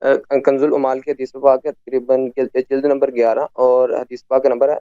کنز العمال کی حدیث پاک ہے تقریباً جلد نمبر 11 اور حدیث پاک کا نمبر ہے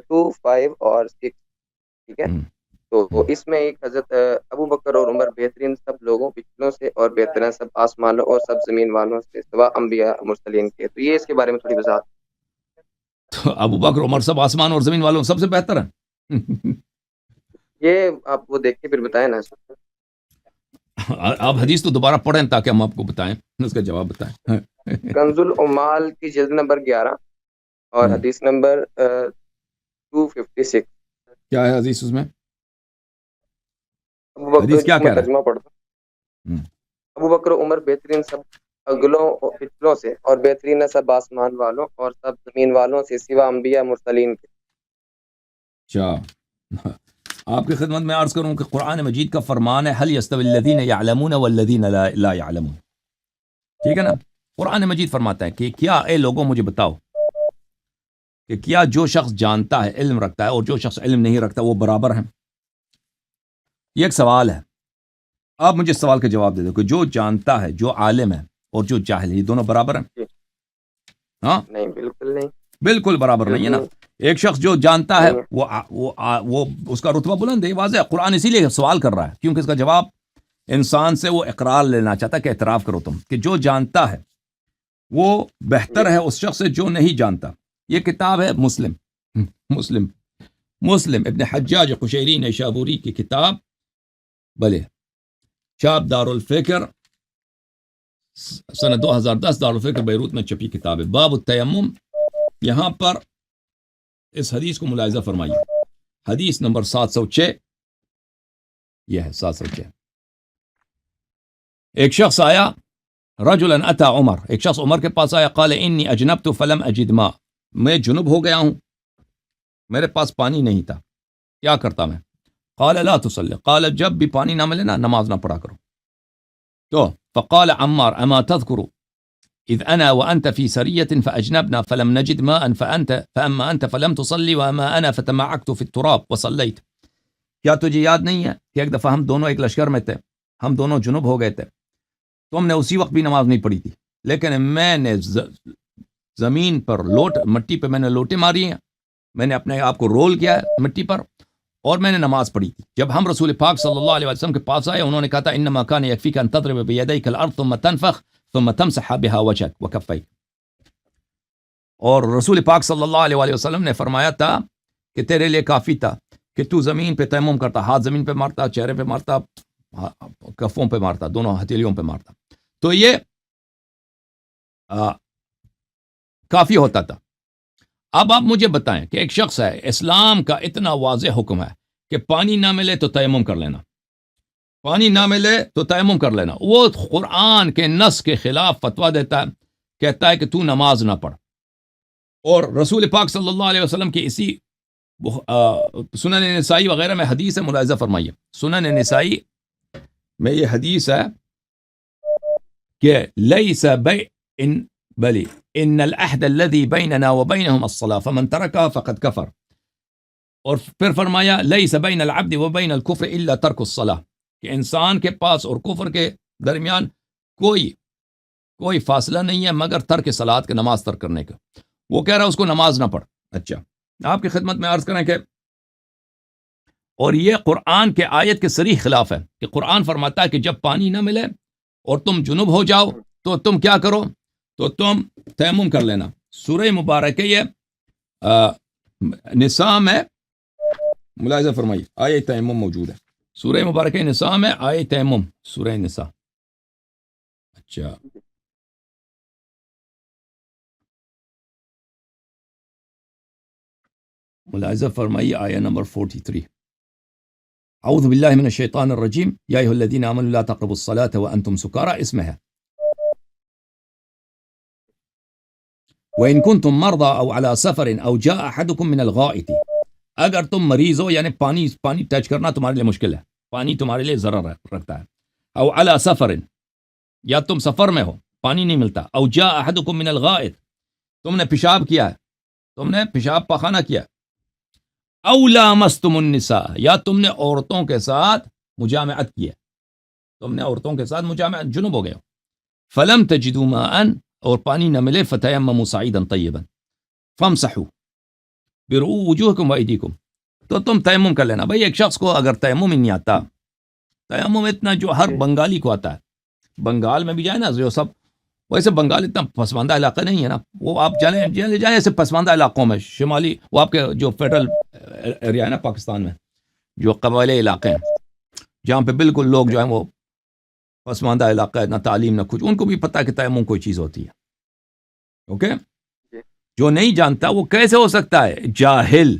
2 5 اور 6، ٹھیک ہے؟ ہم، تو ہم۔ اس میں ایک حضرت ابو بکر اور عمر بہترین سب لوگوں پچھلوں سے اور بہترین سب آسمانوں اور سب زمین والوں سے سوا انبیاء مرسلین کے، تو یہ اس کے بارے میں تھوڑی وضاحت۔ تو ابو بکر عمر سب آسمان اور زمین والوں سب سے بہتر ہیں۔ یہ آپ وہ دیکھ کے پھر بتائیں نا اس کو۔ آپ حدیث تو دوبارہ پڑھیں تاکہ ہم آپ کو بتائیں، اس کا جواب بتائیں۔ کنز العمال کی جلد نمبر 11 اور حدیث نمبر 256۔ کیا ہے حدیث اس میں؟ ابو بکر، حدیث جس کیا کو کہہ میں رہا ترجمہ پڑھتا ہے؟ ہوں، ابو بکر و عمر بہترین سب اگلوں اور پچھلوں سے اور بہترین سب آسمان والوں اور سب زمین والوں سے سوا انبیاء مرسلین کے۔ اچھا، آپ کی خدمت میں عرض کروں کہ قرآن مجید کا فرمان ہے هل يستوي الذين يعلمون والذين لا يعلمون، ٹھیک ہے نا؟ قرآن مجید فرماتا ہے کہ کیا اے لوگوں مجھے بتاؤ کہ کیا جو شخص جانتا ہے، علم رکھتا ہے، اور جو شخص علم نہیں رکھتا وہ برابر ہیں؟ یہ ایک سوال ہے، آپ مجھے اس سوال کا جواب دے دو کہ جو جانتا ہے، جو عالم ہے، اور جو جاہل ہے، یہ دونوں برابر ہیں؟ جی، ہاں، نہیں، بالکل نہیں، بالکل برابر نہیں ہے بالکل نا۔ نہیں، ایک شخص جو جانتا ہے نہیں ہے۔ وہ اس کا رتبہ بلند ہے، واضح ہے۔ قرآن اسی لیے سوال کر رہا ہے کیونکہ اس کا جواب انسان سے وہ اقرار لینا چاہتا ہے کہ اعتراف کرو تم کہ جو جانتا ہے وہ جی، بہتر ہے اس شخص سے جو نہیں جانتا۔ یہ کتاب ہے مسلم، مسلم مسلم ابن حجاج قشیری نیشابوری کی کتاب، بلے چاپ دارالفکر، سنہ 2010 دارالفکر بیروت میں چھپی کتاب ہے۔ باب التیمم، یہاں پر اس حدیث کو ملاحظہ فرمائیے، حدیث نمبر 706، یہ ہے 706۔ ایک شخص آیا، رجلا اتا عمر، ایک شخص عمر کے پاس آیا، قال انی اجنبت فلم اجد ماء، میں جنب ہو گیا ہوں، میرے پاس پانی نہیں تھا، کیا کرتا میں؟ قال لا تصلی، قال جب بھی پانی نہ ملے نا نماز نہ پڑھا کرو۔ تو فقال عمار اما تذكر اذ انا وانت في سرية فاجنبنا فلم نجد ماء فاما انت فلم تصلي واما انا فتمعكت في التراب وصليت، کیا تجھے یاد نہیں ہے کہ ایک دفعہ ہم دونوں ایک لشکر میں تھے، ہم دونوں جنب ہو گئے تھے، تم نے اسی وقت بھی نماز نہیں پڑھی تھی، لیکن میں نے زمین پر مٹی پہ میں نے لوٹے ماری ہیں، میں نے اپنے آپ کو رول کیا ہے مٹی پر، اور میں نے نماز پڑھی تھی۔ جب ہم رسول پاک صلی اللہ علیہ وسلم کے پاس آئے، انہوں نے کہا تھا انما كان يكفيك ان تضرب بيديك الارض ثم تنفخ ثم تمسح بها وجهك وكفيك، اور رسول پاک صلی اللہ علیہ وسلم نے فرمایا تھا کہ تیرے لیے کافی تھا کہ تو زمین پہ تیمم کرتا، ہاتھ زمین پہ مارتا، چہرے پہ مارتا، کفوں پہ مارتا، دونوں ہتھیلیوں پہ مارتا، تو یہ کافی ہوتا تھا۔ اب آپ مجھے بتائیں کہ ایک شخص ہے، اسلام کا اتنا واضح حکم ہے کہ پانی نہ ملے تو تیمم کر لینا، پانی نہ ملے تو تیمم کر لینا، وہ قرآن کے نص کے خلاف فتویٰ دیتا ہے، کہتا ہے کہ تو نماز نہ پڑھ، اور رسول پاک صلی اللہ علیہ وسلم کی اسی سنن نسائی وغیرہ میں حدیث ہے، ملاحظہ فرمائیے، سنن نسائی میں یہ حدیث ہے کہ لیس بلی ان العہد الذی بیننا وبینہم الصلاة فمن ترکها فقد کفر، اور پھر فرمایا لیس بین العبد وبین الکفر الا ترک الصلاة، کہ انسان کے پاس اور کفر کے درمیان کوئی فاصلہ نہیں ہے مگر ترک صلاۃ کے، نماز ترک کرنے کا۔ وہ کہہ رہا ہے اس کو نماز نہ پڑھ۔ اچھا، آپ کی خدمت میں عرض کریں کہ اور یہ قرآن کے آیت کے صریح خلاف ہے کہ قرآن فرماتا ہے کہ جب پانی نہ ملے اور تم جنب ہو جاؤ تو تم کیا کرو؟ تو تم تیمم کر لینا۔ سورہ مبارکہ یہ نساء میں ملاحظہ فرمائی، آیت تیمم موجود ہے، سورہ مبارکہ نساء میں آیت تیمم، سورہ نساء۔ اچھا، ملاحظہ فرمائی آیہ نمبر 43، اعوذ باللہ من الشیطان الرجیم یا ایھا الذین آمنوا لا تقربوا الصلاة وانتم سکارى، اس میں ہے وَإِن كُنتُم مَرْضَىٰ أَوْ عَلَىٰ سَفَرٍ أَوْ جَاءَ أَحَدُكُم مِّنَ الْغَائِطِ، اگر تم مریض ہو، یعنی پانی ٹچ کرنا تمہارے لیے مشکل ہے، پانی تمہارے لیے ضرر رکھتا ہے، او علی سفر، یا تم سفر میں ہو پانی نہیں ملتا، او جاء احدکم من الغائط، تم نے پیشاب کیا ہے، تم نے پیشاب پخانہ کیا، او لامستم النساء، یا تم نے عورتوں کے ساتھ مجامعت کی ہے، تم نے عورتوں کے ساتھ مجامعت، جنب ہو گئے ہو، فلم تجدوا ماء اور پانی نہ ملے فتیمموا صعیدا طیبا فامسحوا برؤوسکم وایدیکم تو تم تیمم کر لینا. بھائی ایک شخص کو اگر تیمم ہی نہیں آتا, تیمم اتنا جو ہر بنگالی کو آتا ہے, بنگال میں بھی جائے نا جو سب, ویسے بنگال اتنا پسماندہ علاقہ نہیں ہے نا, وہ آپ جائیں ایسے پسماندہ علاقوں میں شمالی, وہ آپ کے جو فیڈرل ایریا ہے نا پاکستان میں, جو قبائلی علاقے ہیں جہاں پہ بالکل لوگ جو ہیں وہ پسماندہ علاقہ ہے, نہ تعلیم نہ کچھ, ان کو بھی پتہ ہے کہ تیمم کوئی چیز ہوتی ہے. اوکے, جو نہیں جانتا وہ کیسے ہو سکتا ہے جاہل,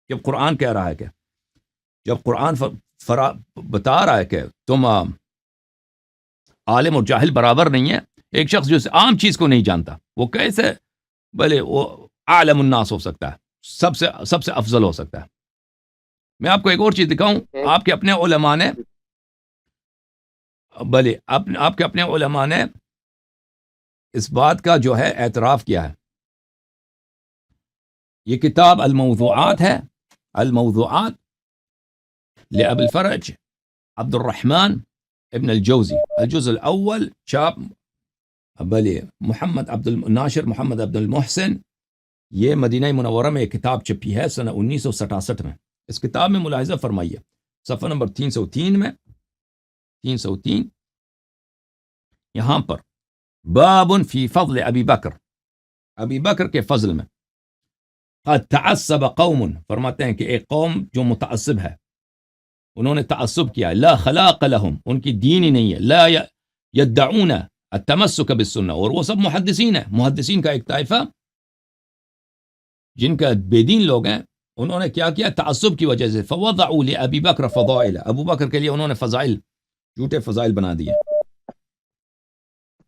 جب قرآن کہہ رہا ہے کہ, جب قرآن بتا رہا ہے کہ تم عالم اور جاہل برابر نہیں ہے, ایک شخص جو عام چیز کو نہیں جانتا وہ کیسے بھلے وہ عالم الناس ہو سکتا ہے, سب سے افضل ہو سکتا ہے. میں آپ کو ایک اور چیز دکھاؤں, آپ کے اپنے علماء نے آپ کے اپنے علماء نے اس بات کا جو ہے اعتراف کیا ہے. یہ کتاب الموضوعات ہے, الموضوعات لأبی الفرج عبد الرحمن ابن الجوزی, الجزء الاول چاپ محمد ناشر محمد عبد المحسن, یہ مدینہ منورہ میں ایک کتاب چھپی ہے سنہ 1967 میں. اس کتاب میں ملاحظہ فرمائیے صفحہ نمبر 303 میں, 303 یہاں پر باب فی فضل ابی بکر, ابی بکر کے فضل میں, قد تعصب قوم, فرماتے ہیں کہ ایک قوم جو متعصب ہے, انہوں نے تعصب کیا, لا خلاق لهم, ان کی دین ہی نہیں ہے, لا يدعون التمسک بالسنہ, اور وہ سب محدثین ہیں, محدثین کا ایک طائفہ جن کا بے دین لوگ ہیں, انہوں نے کیا کیا تعصب کی وجہ سے, فوضعوا لأبی بکر فضائل, ابو بکر کے لیے انہوں نے فضائل, جھوٹے فضائل بنا دیے.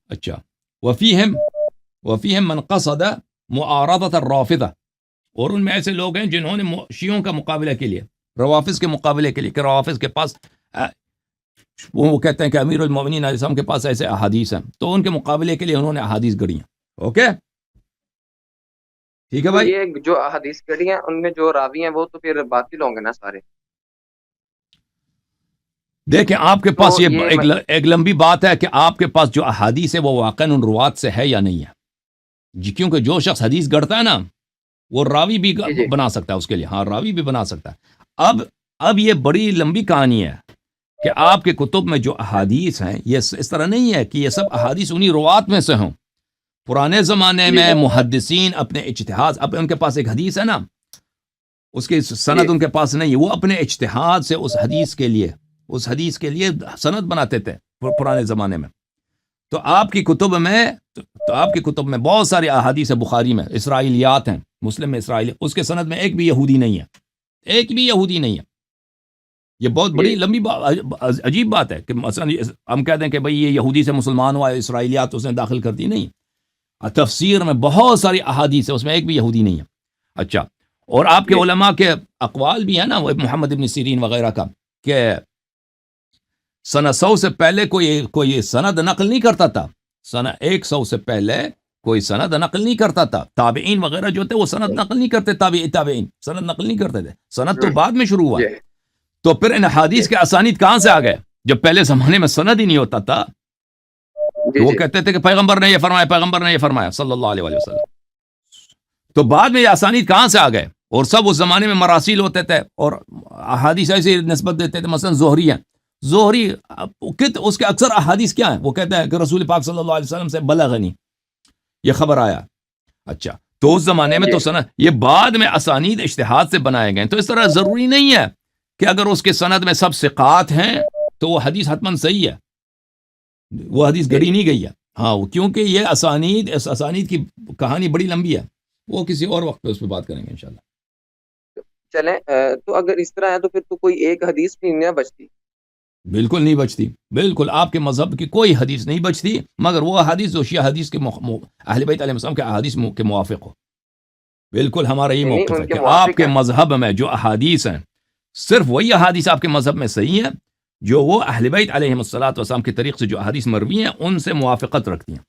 اچھا, وفیہم من قصد معارضۃ الرافضہ, اور ان میں ایسے لوگ ہیں جنہوں نے شیعوں کا مقابلہ کے لیے, روافض کے مقابلے کے لیے, کہ روافض کے پاس وہ کہتے ہیں کہ امیر المومنین علیہ السلام کے پاس ایسے احادیث ہیں, تو ان کے مقابلے کے لیے انہوں نے احادیث گڑھی ہیں. اوکے, ٹھیک ہے بھائی. یہ جو احادیث گڑھی ہیں ان میں جو راوی ہیں وہ تو پھر باطل ہوں گے نا سارے. دیکھیں آپ کے پاس یہ ایک لمبی بات ہے کہ آپ کے پاس جو احادیث ہے وہ واقعاً ان روات سے ہے یا نہیں ہے جی, کیونکہ جو شخص حدیث گڑھتا ہے نا وہ راوی بھی بنا سکتا ہے اس کے لیے, ہاں راوی بھی بنا سکتا ہے. اب یہ بڑی لمبی کہانی ہے کہ آپ کے کتب میں جو احادیث ہیں یہ اس طرح نہیں ہے کہ یہ سب احادیث انہی روات میں سے ہوں. پرانے زمانے میں محدثین اپنے اجتہاد, اب ان کے پاس ایک حدیث ہے نا, اس کی سند ان کے پاس نہیں ہے, وہ اپنے اجتہاد سے اس حدیث کے لیے سند بناتے تھے پرانے زمانے میں. تو آپ کی کتب میں بہت ساری احادیث ہے, بخاری میں اسرائیلیات ہیں, مسلم میں اسرائیلی, اس کے سند میں ایک بھی یہودی نہیں ہے, یہ بہت بڑی لمبی عجیب بات ہے کہ مثلا ہم کہہ دیں کہ بھئی یہ یہودی سے مسلمان ہوا, اسرائیلیات اس نے داخل کر دی, نہیں. تفسیر میں بہت ساری احادیث ہے, اس میں ایک بھی یہودی نہیں ہے. اچھا, اور آپ کے علماء کے اقوال بھی ہیں نا, وہ محمد ابن سیرین وغیرہ کا, کہ سنہ 100 سے پہلے کوئی سند نقل نہیں کرتا تھا, سنہ 100 سے پہلے کوئی سند نقل نہیں کرتا تھا. تابعین وغیرہ جو تھے وہ سند نقل نہیں کرتے, تابعین سند نقل نہیں کرتے تھے, سند تو بعد میں شروع ہوا. تو پھر ان حدیث کے اسانید کہاں سے آ گئے جب پہلے زمانے میں سند ہی نہیں ہوتا تھا؟ وہ کہتے تھے کہ پیغمبر نے یہ فرمایا صلی اللہ علیہ وسلم. تو بعد میں یہ اسانید کہاں سے آ گئے؟ اور سب اس زمانے میں مراسیل ہوتے تھے اور احادیث ایسی نسبت دیتے تھے, مثلا زہری اس کے اکثر احادیث کیا ہیں, وہ کہتا ہے کہ رسول پاک صلی اللہ علیہ وسلم سے بلغنی, یہ خبر آیا. اچھا, تو اس زمانے میں تو سند, یہ بعد میں اسانید اجتہاد سے بنائے گئے. تو اس طرح ضروری نہیں ہے کہ اگر اس کے سند میں سب ثقات ہیں تو وہ حدیث حتماً صحیح ہے, وہ حدیث گڑھی نہیں گئی ہے. ہاں, کیونکہ یہ اسانید کی کہانی بڑی لمبی ہے, وہ کسی اور وقت پہ اس پہ بات کریں گے انشاءاللہ. چلیں, تو اگر اس طرح ہے تو پھر تو کوئی ایک حدیث بھی نہیں بچتی. بالکل نہیں بچتی, بالکل آپ کے مذہب کی کوئی حدیث نہیں بچتی مگر وہ حدیث جو شیعہ حدیث کے اہل بیت علیہ السلام کے احادیث کے موافق ہو. بالکل ہمارا یہ موقف ہے کہ آپ کے مذہب میں جو احادیث ہیں صرف وہی احادیث آپ کے مذہب میں صحیح ہیں جو وہ اہل بیت علیہ السلام کے طریق سے جو احادیث مروی ہیں ان سے موافقت رکھتی ہیں.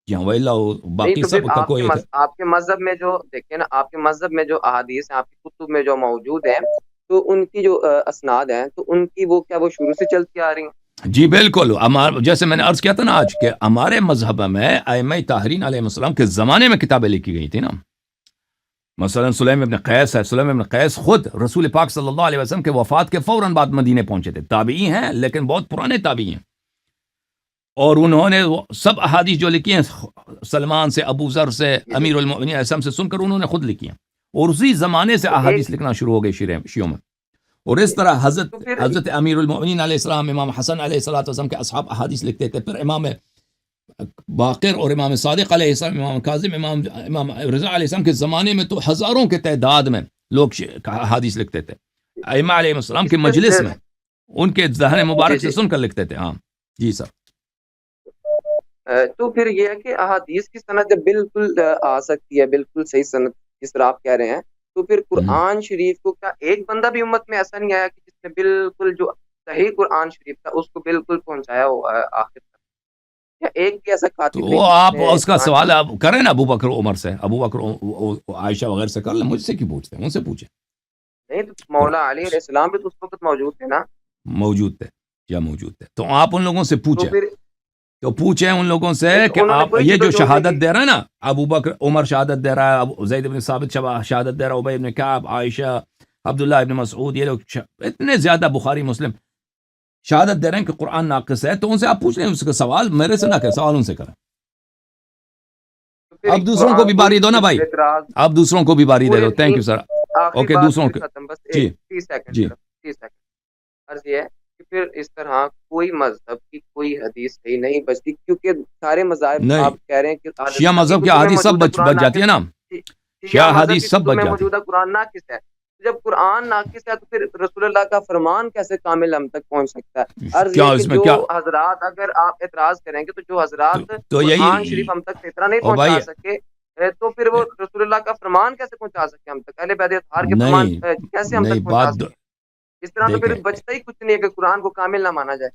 جی ہاں, وَإِلَّا باقی سب کا کوئی آپ کے مذہب میں جو دیکھیں نا, آپ کے مذہب میں جو احادیث ہیں آپ کی کتب میں جو موجود ہیں, تو ان کی جو اسناد ہیں تو ان کی وہ کیا وہ شروع سے چلتی آ رہی ہیں؟ جی بالکل، جیسے میں نے عرض کیا تھا نا آج کہ ہمارے مذہب میں ائمہ طاہرین علیہ السلام کے زمانے میں کتابیں لکھی گئی تھی نا. مثلا سلیم ابن قیس ہے، سلیم ابن قیس خود رسول پاک صلی اللہ علیہ وسلم کے وفات کے فوراً بعد مدینے پہنچے تھے. تابعی ہیں لیکن بہت پرانے تابعی ہیں، اور انہوں نے سب احادیث جو لکھی ہیں سلمان سے، ابو ذر سے، امیر المؤمنین علیہ السلام سے سن کر انہوں نے خود لکھی ہیں، اور اسی زمانے سے احادیث لکھنا شروع ہو گئی شیعوں میں. اور اس طرح حضرت امیر المؤمنین علیہ السلام، امام حسن علیہ السلام کے اصحاب احادیث لکھتے تھے. پھر امام باقر اور امام صادق علیہ السلام، امام کاظم، امام رضا علیہ السلام کے زمانے میں تو ہزاروں کے تعداد میں لوگ احادیث لکھتے تھے ائمہ علیہ السلام کے مجلس میں، ان کے ذہن مبارک سے سن کر لکھتے تھے. ہاں جی سر. تو پھر یہ ہے کہ احادیث کی سند جب بالکل آ سکتی ہے، بالکل صحیح سند جس طرح آپ کہہ رہے ہیں، تو پھر قرآن شریف کو کیا ایک بندہ بھی امت میں ایسا نہیں آیا کہ جس نے بالکل جو صحیح قرآن شریف تھا اس کو بالکل پہنچایا ہو آخر تک، یا ایک بھی ایسا خاتم تو آپ اس کا سوال آپ کریں نا ابو بکر عمر سے، ابو بکر عائشہ وغیرہ سے کر لیں، مجھ سے کیوں پوچھتے ہیں؟ ان سے پوچھیں. نہیں تو مولا علی علیہ السلام بھی تو اس وقت موجود تھے نا. موجود تھے یا موجود تھے، تو آپ ان لوگوں سے پوچھیں، تو پوچھیں ان لوگوں سے کہ آپ یہ جو شہادت دے رہا ہے نا، ابو بکر عمر شہادت دے رہا ہے، زید بن ثابت شہادت دے رہا ہے، ابی بن کعب، عائشہ، عبداللہ ابن مسعود، یہ لوگ اتنے زیادہ بخاری مسلم شہادت دے رہے ہیں کہ قرآن ناقص ہے، تو ان سے آپ پوچھ لیں. اس کا سوال میرے سے نہ کریں، سوال ان سے کریں. اب دوسروں کو بھی باری دو نا بھائی، اب دوسروں کو بھی باری دے دو. Thank you sir. اوکے دوسروں کو جی جی. عرض یہ ہے کہ پھر اس طرح کوئی مذہب کی کوئی حدیث صحیح نہیں بچتی، کیونکہ سارے مذاہب آپ کہہ رہے ہیں کہ شیعہ مذہب کی حدیث سب بچ جاتی ہے نا، شیعہ حدیث سب بچ جاتی ہے. موجودہ قرآن ناقص ہے، جب قرآن ناقص ہے تو پھر رسول اللہ کا فرمان کیسے کامل ہم تک پہنچ سکتا ہے؟ عرض یہ کہ جو حضرات، اگر آپ اعتراض کریں گے تو جو حضرات قرآن شریف ہم تک اتنا نہیں پہنچا سکے، تو پھر وہ رسول اللہ کا فرمان کیسے پہنچا سکے ہم تک؟ اہل بیت اطہار کے فرمان کیسے ہم تک پہنچا سکے؟ اس طرح تو پھر بچتا ہی کچھ نہیں ہے کہ قرآن کو کامل نہ مانا جائے.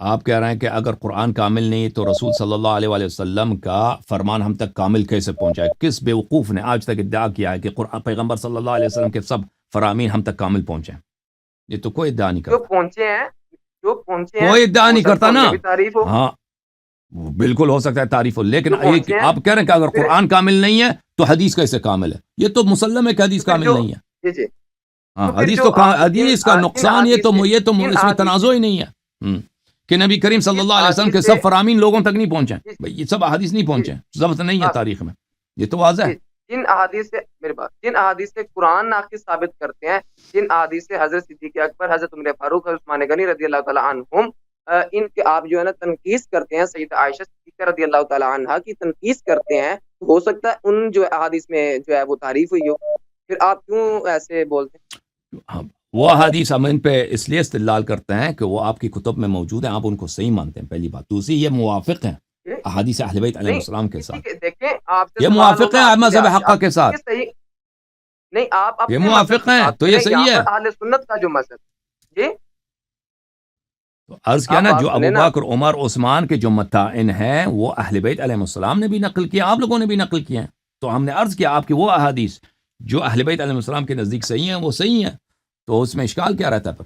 آپ کہہ رہے ہیں کہ اگر قرآن کامل نہیں تو رسول صلی اللہ علیہ وآلہ وسلم کا فرمان ہم تک کامل کیسے پہنچا ہے؟ کس بیوقوف نے آج تک ادعا کیا ہے کہ قرآن پیغمبر صلی اللہ علیہ وسلم کے سب فرامین ہم تک کامل پہنچے ہیں؟ یہ تو کوئی ادعا نہیں کرتا. جو پہنچے ہیں کوئی ادعا نہیں کرتا نا. ہاں بالکل ہو سکتا ہے تعریف ہو، لیکن آپ کہہ رہے ہیں کہ اگر قرآن کامل نہیں ہے تو حدیث کیسے کامل ہے؟ یہ تو مسلم ہے کہ حدیث کامل نہیں ہے. جی ہاں حدیث کا نقصان یہ تو اس میں تنازع ہی نہیں ہے کہ نبی کریم صلی اللہ علیہ وسلم کے سب فرامین لوگوں تک نہیں پہنچے. یہ سب احادیث نہیں پہنچے، ضبط نہیں ہے تاریخ میں، یہ تو واضح ہے. جن احادیث سے قرآن ناقص ثابت کرتے ہیں، جن احادیث سے حضرت صدیق اکبر، حضرت عمر فاروق، عثمان غنی رضی اللہ تعالی عنہم، ان کے آپ جو ہے نا تنقیص کرتے ہیں، سیدہ عائشہ صدیقہ رضی اللہ تعالی عنہا کی تنقیص کرتے ہیں، ہو سکتا ہے ان جو احادیث میں جو ہے وہ تعریف ہوئی ہو، پھر آپ کیوں ایسے بولتے ہیں؟ وہ حدیث ہم ان پہ اس لیے استدلال کرتے ہیں کہ وہ آپ کی کتب میں موجود ہیں، آپ ان کو صحیح مانتے ہیں، پہلی بات. دوسری یہ موافق ہیں احادیث اہل بیت علیہ السلام کے ساتھ، یہ موافق ہیں مذہب حقہ کے ساتھ. نہیں آپ یہ موافق ہیں تو یہ صحیح ہے. اہل سنت کا جو مذہب جی عرض کیا نا، جو ابو بکر، عمر، عثمان کے جو متعین ہیں وہ اہل بیت علیہ السلام نے بھی نقل کیا، آپ لوگوں نے بھی نقل کیا ہیں. تو ہم نے عرض کیا آپ کی وہ احادیث جو اہل بیت علیہ السلام کے نزدیک صحیح ہیں وہ صحیح ہیں، تو اس میں اشکال کیا رہتا ہے؟ پر